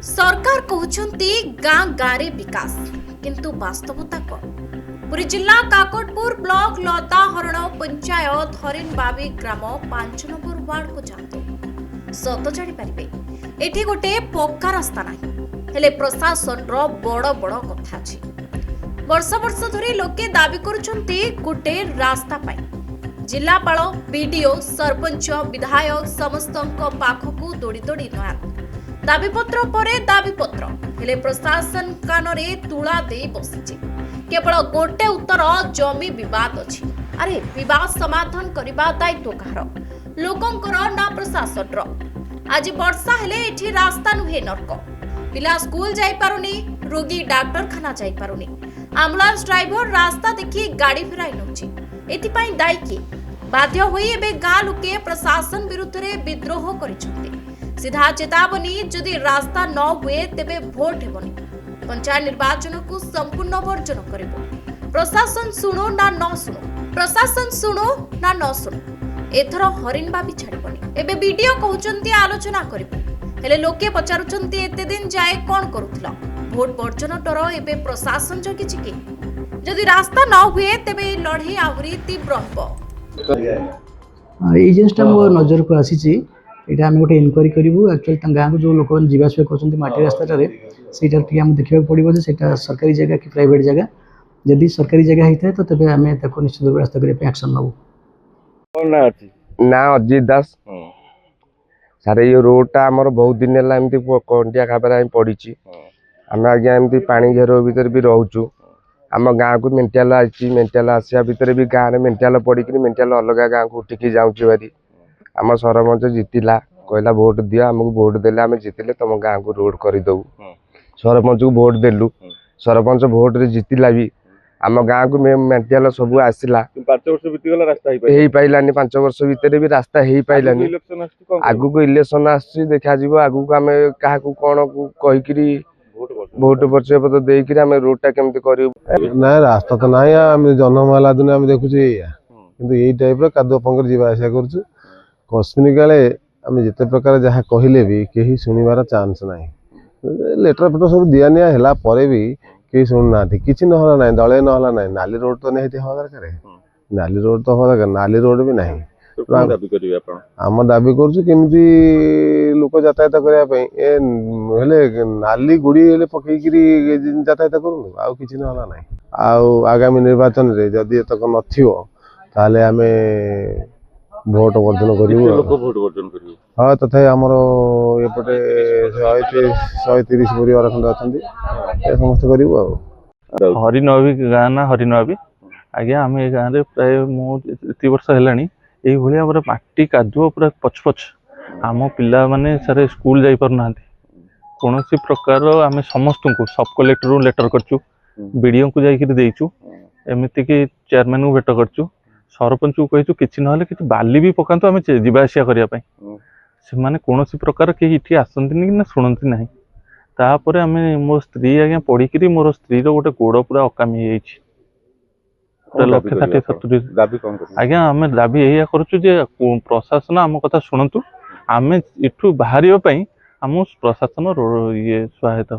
सरकार कहउछंती गाँ गाँव रे विकास किंतु वास्तवता कौन। पुरी जिला काकटपुर ब्लॉक लता हरण पंचायत हरिणबाबी ग्राम 5 नंबर वार्ड को जातु सत जानी पारे एठी गोटे पक्का रास्ता नाही हेले प्रशासन रो बड़ बड़ कथा अछि। वर्ष वर्ष धरी लोके दाबी करुछंती गोटे रास्ता पाई जिलापाल बीडीओ सरपंच विधायक समस्तक पाखकू दौड़ी दौड़ी नया दाबीपत्र परे दाबीपत्र हेले प्रशासन कानरे तुला दे बसिचे। केवल गोटे उत्तर जमी विवाद अछि। अरे विवाद समाधान करबा दायित्व कहार लोकंकर ना प्रशासन। आज वर्षा हेले एठी रास्ता नुहे नरक पिला स्कूल जाई पारुनी रोगी डाक्टरखाना जाई पारुनी एम्बुलेंस ड्राइवर रास्ता देखि गाड़ी फेराई नउची एथिपाई दायी किए बाध्य होई एबे गाँ लोके प्रशासन विरुद्ध रे विद्रोह करिसंते। सीधा चेतावनी जदि रास्ता न हुए तेबे भोट हेबनी पंचायत निर्वाचन को संपूर्ण वर्जन करिबो। प्रशासन सुनो ना न सुनो प्रशासन सुनो ना न सुनो एथर हरिणबाबी छाड़बनी। एबे वीडियो कहउचंती आलोचना करिबो हेले लोके पचारुचंती एते दिन जाए कोन करूथला भोट वर्जन डर एबे प्रशासन जगिछि कि जदि रास्ता न हुए तेबे लड़ाई आहुरी तीव्र हेबो। ये जिनटा मो नजर को आसी ये आम गोटे इनक्वारी करूँ एक्चुअली गाँव को जो लोक जावास कर माटी रास्ताटे से देखा पड़ो से सरकारी जगह कि प्राइवेट जगह जदि सरकारी जगह होता है तो तेज आम निश्चित भाव रास्ता करने एक्शन नबू। ना अजित दास सारे ये रोडटा आमर बहुत दिन है कंटिया खाबर पड़ी आम आज्ञा एमती पानी घेर भर भी रोचु आम गाँव को मेंटाल मेंटाल आसा भितर भी गाँव में मेंटाल पड़ी मेंटाल अलग गाँव को उठिकी जाऊँ भारी आम सरपंच जितिला कहला भोट दियो आमको भोट देले आम जितिले तुम गाँव को रोड करदेबू सरपंच को भोट देलु सरपंच भोट रे जितिला भी आम गाँव को मेंटाल सब आसला 5 वर्ष बीतीगला रास्ता हो पाइलानी 5 वर्ष भितर भी रास्ता हो पाइलानी आगु को इलेक्शन आसी देखा आगु को आम क्या कौन कहीकि भोट परिचय पत्र देकर आम रोडटा केमती कर ना रास्ता तो ना आम जन्म है दिन आम देखुचे यही टाइप कादुआ पंकर जावास कर कस्मिन काले आम जिते प्रकार जहाँ कहले भी कहीं शुणवार चान्स ना लेटर फेटर सब दिया निया है भी कहीं शुणुना कि ना ना दले ना ना नाली रोड तो नहीं हवा दरकार नाली रोड तो हवा दरकार नाली रोड भी ना आम दाबी करमती लोक यातायात करने नाली गुड़ी पकईकि यातायात करूँ आउ कि ना ना आगामी निर्वाचन में जदि एतक नाले आम भोट वर्जन कर हाँ तथा आमर एपटे 130 परिवार खंड अच्छा समस्त कर हरिणबाबी गाँ ना हरिणबाबी आज्ञा आम ये गाँव में प्राय मुझे वर्ष है भाई माटी कादुआ पूरा पछ पछ आम पिला माने सारे स्कूल जाई पार ना कौन प्रकार आम समस्त को सब कलेक्टर लेटर करचु बीडीओ को जाकर देचु एमती कि चेयरमैन को भेट करचु सरपंच को कहीचु कि ना कि बाली भी पकातु आम जावासिया करने से कौन प्रकार कहीं इठी आसती ना शुणती ना तापर आम मो स्त्री आज्ञा पढ़ी मोर स्त्री गोटे गोड़ पूरा अकामी हो 1,60,70 आज्ञा आम दाबी या करुँ प्रशासन आम कथा शुणु आम इठू बाहर आम प्रशासन ये सहायता।